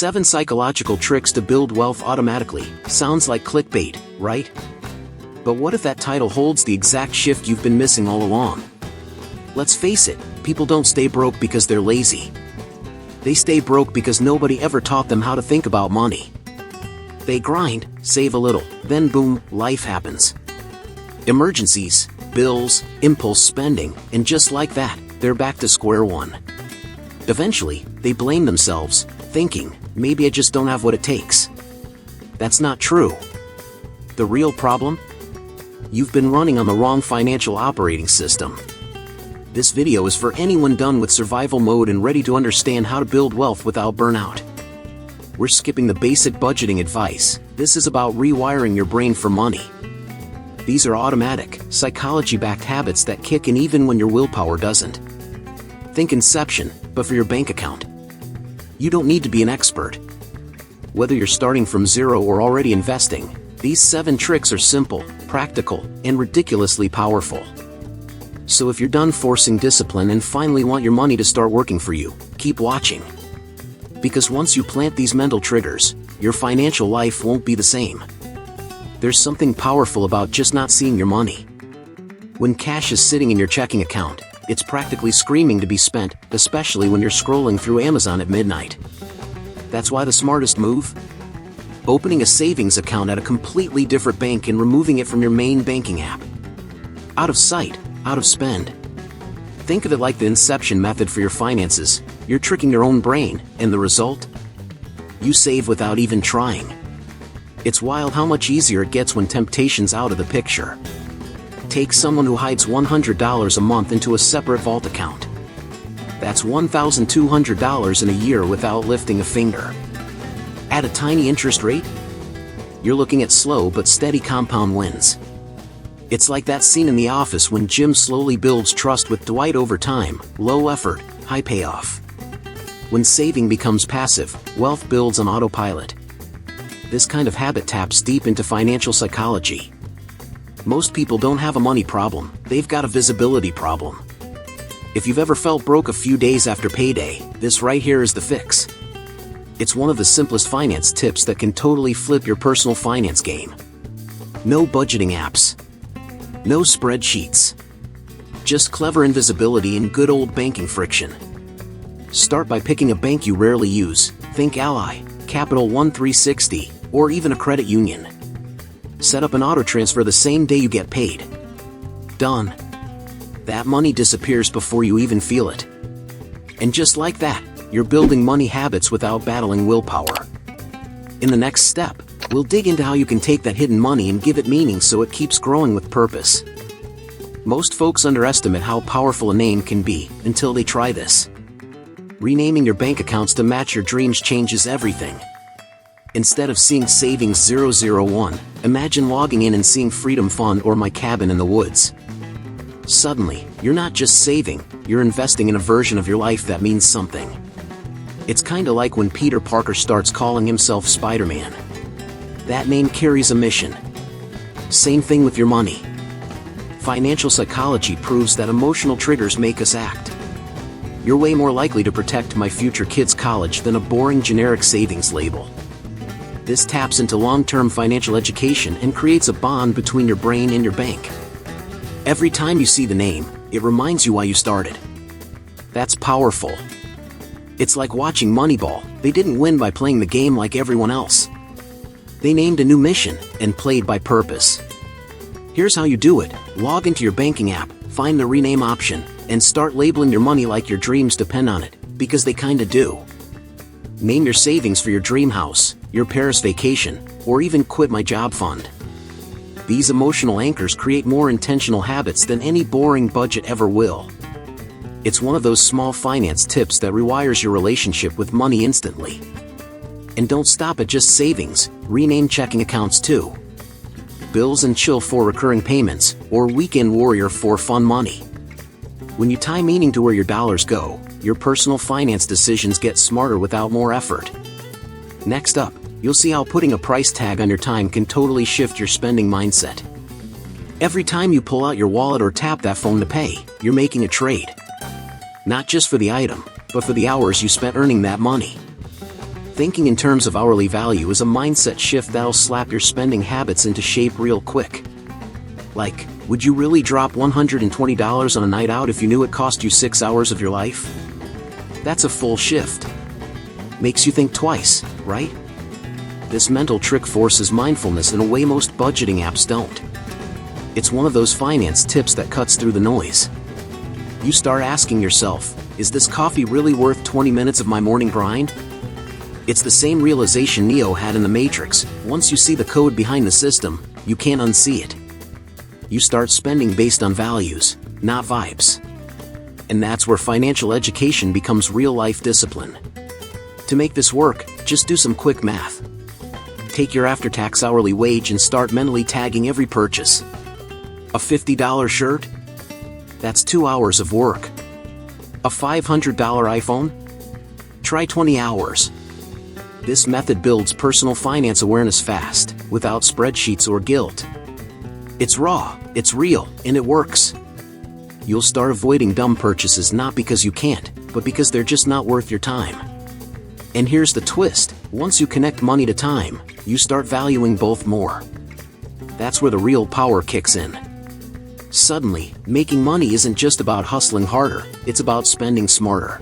7 Psychological Tricks to Build Wealth Automatically. Sounds like clickbait, right? But what if that title holds the exact shift you've been missing all along? Let's face it, people don't stay broke because they're lazy. They stay broke because nobody ever taught them how to think about money. They grind, save a little, then boom, life happens. Emergencies, bills, impulse spending, and just like that, they're back to square one. Eventually, they blame themselves, thinking, maybe I just don't have what it takes. That's not true. The real problem? You've been running on the wrong financial operating system. This video is for anyone done with survival mode and ready to understand how to build wealth without burnout. We're skipping the basic budgeting advice. This is about rewiring your brain for money. These are automatic, psychology-backed habits that kick in even when your willpower doesn't. Think Inception, but for your bank account. You don't need to be an expert. Whether you're starting from zero or already investing, these 7 tricks are simple, practical, and ridiculously powerful. So if you're done forcing discipline and finally want your money to start working for you, keep watching. Because once you plant these mental triggers, your financial life won't be the same. There's something powerful about just not seeing your money. When cash is sitting in your checking account, it's practically screaming to be spent, especially when you're scrolling through Amazon at midnight. That's why the smartest move? Opening a savings account at a completely different bank and removing it from your main banking app. Out of sight, out of spend. Think of it like the Inception method for your finances. You're tricking your own brain, and the result? You save without even trying. It's wild how much easier it gets when temptation's out of the picture. Take someone who hides $100 a month into a separate vault account. That's $1,200 in a year without lifting a finger. At a tiny interest rate, you're looking at slow but steady compound wins. It's like that scene in The Office when Jim slowly builds trust with Dwight over time, low effort, high payoff. When saving becomes passive, wealth builds on autopilot. This kind of habit taps deep into financial psychology. Most people don't have a money problem, they've got a visibility problem. If you've ever felt broke a few days after payday, this right here is the fix. It's one of the simplest finance tips that can totally flip your personal finance game. No budgeting apps. No spreadsheets. Just clever invisibility and good old banking friction. Start by picking a bank you rarely use, think Ally, Capital One 360, or even a credit union. Set up an auto transfer the same day you get paid. Done. That money disappears before you even feel it. And just like that, you're building money habits without battling willpower. In the next step, we'll dig into how you can take that hidden money and give it meaning so it keeps growing with purpose. Most folks underestimate how powerful a name can be until they try this. Renaming your bank accounts to match your dreams changes everything. Instead of seeing Savings 001, imagine logging in and seeing Freedom Fund or My Cabin in the Woods. Suddenly, you're not just saving, you're investing in a version of your life that means something. It's kinda like when Peter Parker starts calling himself Spider-Man. That name carries a mission. Same thing with your money. Financial psychology proves that emotional triggers make us act. You're way more likely to protect my future kid's college than a boring generic savings label. This taps into long-term financial education and creates a bond between your brain and your bank. Every time you see the name, it reminds you why you started. That's powerful. It's like watching Moneyball. They didn't win by playing the game like everyone else. They named a new mission and played by purpose. Here's how you do it. Log into your banking app, find the rename option, and start labeling your money like your dreams depend on it, because they kinda do. Name your savings for your dream house, your Paris vacation, or even quit my job fund. These emotional anchors create more intentional habits than any boring budget ever will. It's one of those small finance tips that rewires your relationship with money instantly. And don't stop at just savings, rename checking accounts too. Bills and Chill for recurring payments, or Weekend Warrior for fun money. When you tie meaning to where your dollars go, your personal finance decisions get smarter without more effort. Next up, you'll see how putting a price tag on your time can totally shift your spending mindset. Every time you pull out your wallet or tap that phone to pay, you're making a trade. Not just for the item, but for the hours you spent earning that money. Thinking in terms of hourly value is a mindset shift that'll slap your spending habits into shape real quick. Like, would you really drop $120 on a night out if you knew it cost you 6 hours of your life? That's a full shift. Makes you think twice, right? This mental trick forces mindfulness in a way most budgeting apps don't. It's one of those finance tips that cuts through the noise. You start asking yourself, is this coffee really worth 20 minutes of my morning grind? It's the same realization Neo had in The Matrix. Once you see the code behind the system, you can't unsee it. You start spending based on values, not vibes. And that's where financial education becomes real-life discipline. To make this work, just do some quick math. Take your after-tax hourly wage and start mentally tagging every purchase. A $50 shirt? That's 2 hours of work. A $500 iPhone? Try 20 hours. This method builds personal finance awareness fast, without spreadsheets or guilt. It's raw, it's real, and it works. You'll start avoiding dumb purchases not because you can't, but because they're just not worth your time. And here's the twist, once you connect money to time, you start valuing both more. That's where the real power kicks in. Suddenly, making money isn't just about hustling harder, it's about spending smarter.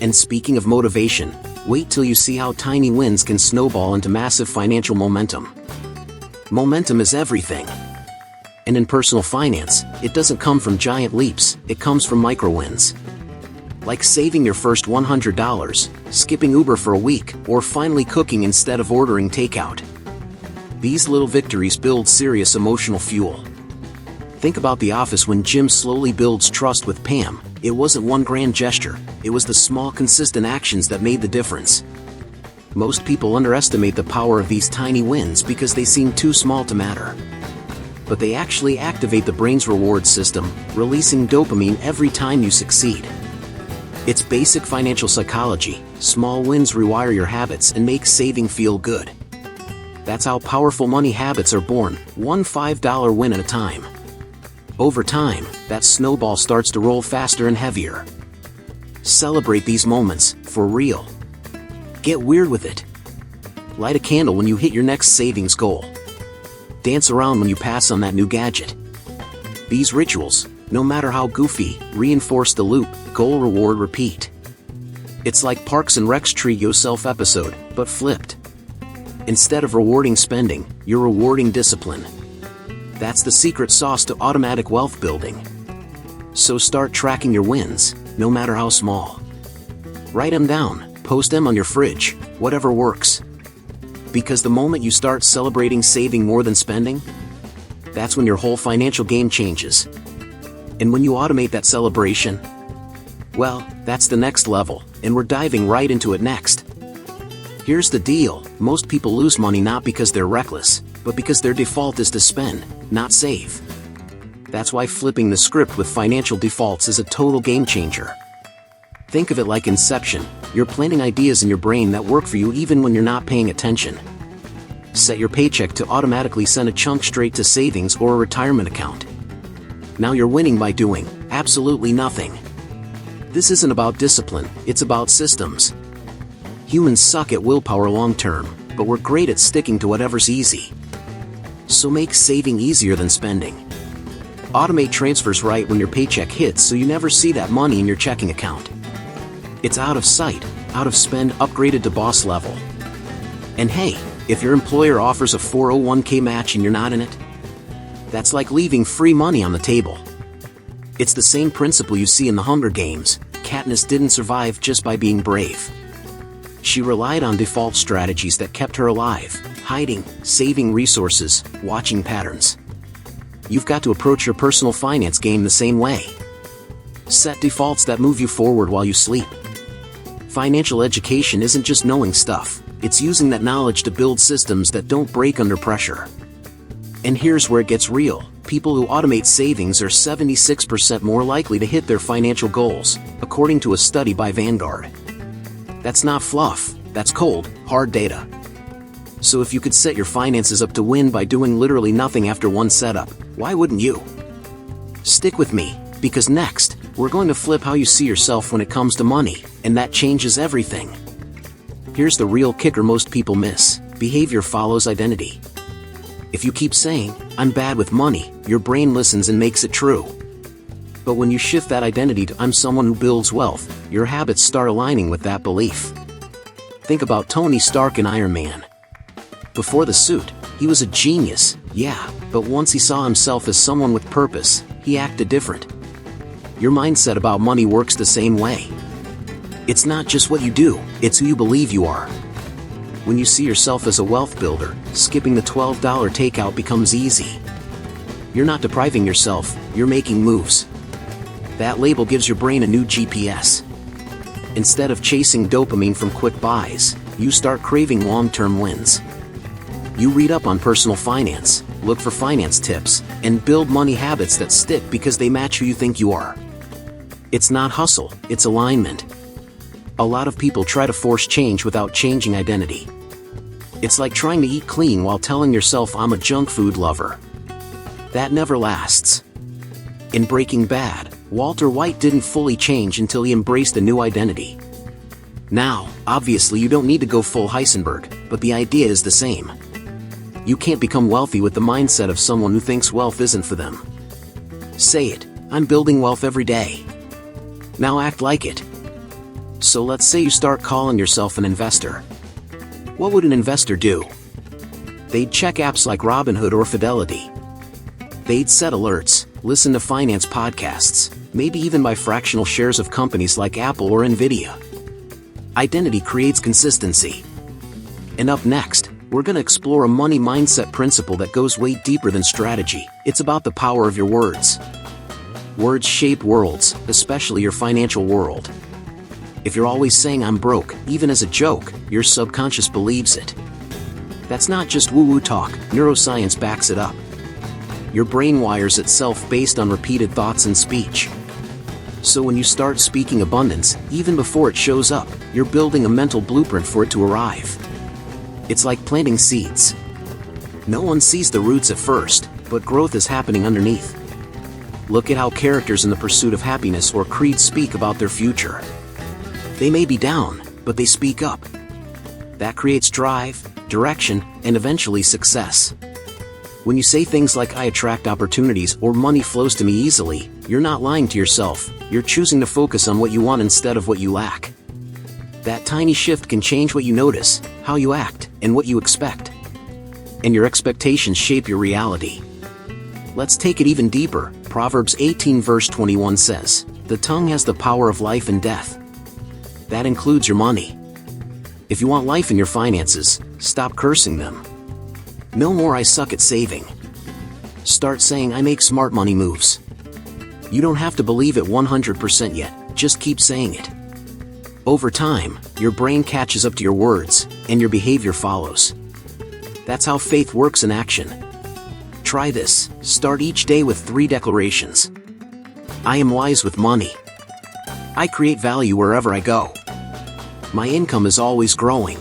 And speaking of motivation, wait till you see how tiny wins can snowball into massive financial momentum. Momentum is everything. And in personal finance, it doesn't come from giant leaps, it comes from micro wins. Like saving your first $100, skipping Uber for a week, or finally cooking instead of ordering takeout. These little victories build serious emotional fuel. Think about The Office when Jim slowly builds trust with Pam. It wasn't one grand gesture, it was the small consistent actions that made the difference. Most people underestimate the power of these tiny wins because they seem too small to matter. But they actually activate the brain's reward system, releasing dopamine every time you succeed. It's basic financial psychology. Small wins rewire your habits and make saving feel good. That's how powerful money habits are born, one $5 win at a time. Over time, that snowball starts to roll faster and heavier. Celebrate these moments, for real. Get weird with it. Light a candle when you hit your next savings goal. Dance around when you pass on that new gadget. These rituals, no matter how goofy, reinforce the loop, goal, reward, repeat. It's like Parks and Rec's Treat Yourself episode, but flipped. Instead of rewarding spending, you're rewarding discipline. That's the secret sauce to automatic wealth building. So start tracking your wins, no matter how small. Write them down, post them on your fridge, whatever works. Because the moment you start celebrating saving more than spending, that's when your whole financial game changes. And when you automate that celebration, well, that's the next level, and we're diving right into it next. Here's the deal, most people lose money not because they're reckless, but because their default is to spend, not save. That's why flipping the script with financial defaults is a total game changer. Think of it like Inception. You're planting ideas in your brain that work for you even when you're not paying attention. Set your paycheck to automatically send a chunk straight to savings or a retirement account. Now you're winning by doing absolutely nothing. This isn't about discipline, it's about systems. Humans suck at willpower long term, but we're great at sticking to whatever's easy. So make saving easier than spending. Automate transfers right when your paycheck hits so you never see that money in your checking account. It's out of sight, out of spend, upgraded to boss level. And hey, if your employer offers a 401k match and you're not in it, that's like leaving free money on the table. It's the same principle you see in the Hunger Games. Katniss didn't survive just by being brave. She relied on default strategies that kept her alive, hiding, saving resources, watching patterns. You've got to approach your personal finance game the same way. Set defaults that move you forward while you sleep. Financial education isn't just knowing stuff, it's using that knowledge to build systems that don't break under pressure. And here's where it gets real. People who automate savings are 76% more likely to hit their financial goals, according to a study by Vanguard. That's not fluff, that's cold, hard data. So if you could set your finances up to win by doing literally nothing after one setup, why wouldn't you? Stick with me, because next, we're going to flip how you see yourself when it comes to money, and that changes everything. Here's the real kicker most people miss. Behavior follows identity. If you keep saying, "I'm bad with money," your brain listens and makes it true. But when you shift that identity to "I'm someone who builds wealth," your habits start aligning with that belief. Think about Tony Stark in Iron Man. Before the suit, he was a genius, yeah, but once he saw himself as someone with purpose, he acted different. Your mindset about money works the same way. It's not just what you do, it's who you believe you are. When you see yourself as a wealth builder, skipping the $12 takeout becomes easy. You're not depriving yourself, you're making moves. That label gives your brain a new GPS. Instead of chasing dopamine from quick buys, you start craving long-term wins. You read up on personal finance, look for finance tips, and build money habits that stick because they match who you think you are. It's not hustle, it's alignment. A lot of people try to force change without changing identity. It's like trying to eat clean while telling yourself "I'm a junk food lover." That never lasts. In Breaking Bad, Walter White didn't fully change until he embraced a new identity. Now, obviously you don't need to go full Heisenberg, but the idea is the same. You can't become wealthy with the mindset of someone who thinks wealth isn't for them. Say it, "I'm building wealth every day." Now act like it. So let's say you start calling yourself an investor. What would an investor do? They'd check apps like Robinhood or Fidelity. They'd set alerts, listen to finance podcasts, maybe even buy fractional shares of companies like Apple or Nvidia. Identity creates consistency. And up next, we're going to explore a money mindset principle that goes way deeper than strategy. It's about the power of your words. Words shape worlds, especially your financial world. If you're always saying "I'm broke," even as a joke, your subconscious believes it. That's not just woo-woo talk, neuroscience backs it up. Your brain wires itself based on repeated thoughts and speech. So when you start speaking abundance, even before it shows up, you're building a mental blueprint for it to arrive. It's like planting seeds. No one sees the roots at first, but growth is happening underneath. Look at how characters in The Pursuit of Happiness or Creed speak about their future. They may be down, but they speak up. That creates drive, direction, and eventually success. When you say things like "I attract opportunities" or "money flows to me easily," you're not lying to yourself, you're choosing to focus on what you want instead of what you lack. That tiny shift can change what you notice, how you act, and what you expect. And your expectations shape your reality. Let's take it even deeper. Proverbs 18 verse 21 says, "The tongue has the power of life and death." That includes your money. If you want life in your finances, stop cursing them. No more "I suck at saving." Start saying "I make smart money moves." You don't have to believe it 100% yet, just keep saying it. Over time, your brain catches up to your words, and your behavior follows. That's how faith works in action. Try this. Start each day with 3 declarations. I am wise with money. I create value wherever I go. My income is always growing.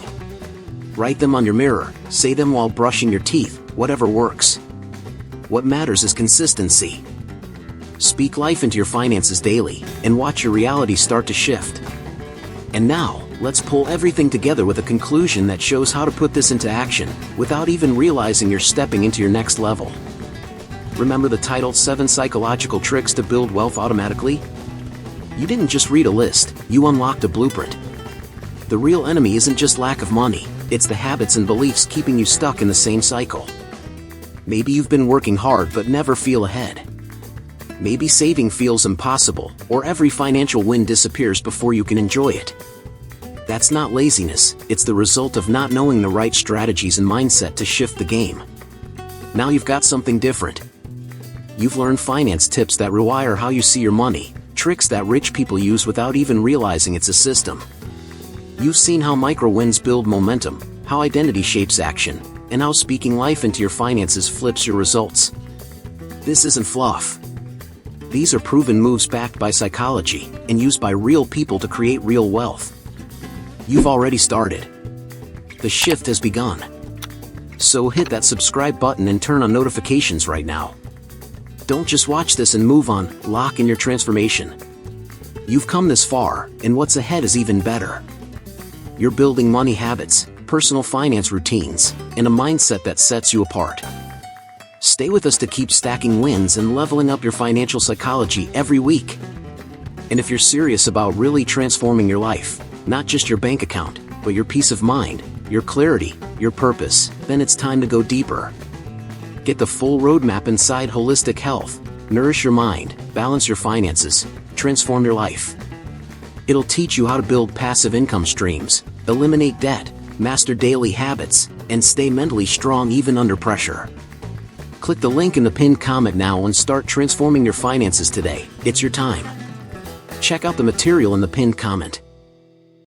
Write them on your mirror, say them while brushing your teeth, whatever works. What matters is consistency. Speak life into your finances daily, and watch your reality start to shift. And now, let's pull everything together with a conclusion that shows how to put this into action, without even realizing you're stepping into your next level. Remember the title 7 Psychological Tricks to Build Wealth Automatically? You didn't just read a list, you unlocked a blueprint. The real enemy isn't just lack of money, it's the habits and beliefs keeping you stuck in the same cycle. Maybe you've been working hard but never feel ahead. Maybe saving feels impossible, or every financial win disappears before you can enjoy it. That's not laziness, it's the result of not knowing the right strategies and mindset to shift the game. Now you've got something different. You've learned finance tips that rewire how you see your money, tricks that rich people use without even realizing it's a system. You've seen how micro wins build momentum, how identity shapes action, and how speaking life into your finances flips your results. This isn't fluff. These are proven moves backed by psychology, and used by real people to create real wealth. You've already started. The shift has begun. So hit that subscribe button and turn on notifications right now. Don't just watch this and move on, lock in your transformation. You've come this far, and what's ahead is even better. You're building money habits, personal finance routines, and a mindset that sets you apart. Stay with us to keep stacking wins and leveling up your financial psychology every week. And if you're serious about really transforming your life, not just your bank account, but your peace of mind, your clarity, your purpose, then it's time to go deeper. Get the full roadmap inside Holistic Health. Nourish your mind, balance your finances, transform your life. It'll teach you how to build passive income streams, eliminate debt, master daily habits, and stay mentally strong even under pressure. Click the link in the pinned comment now and start transforming your finances today. It's your time. Check out the material in the pinned comment.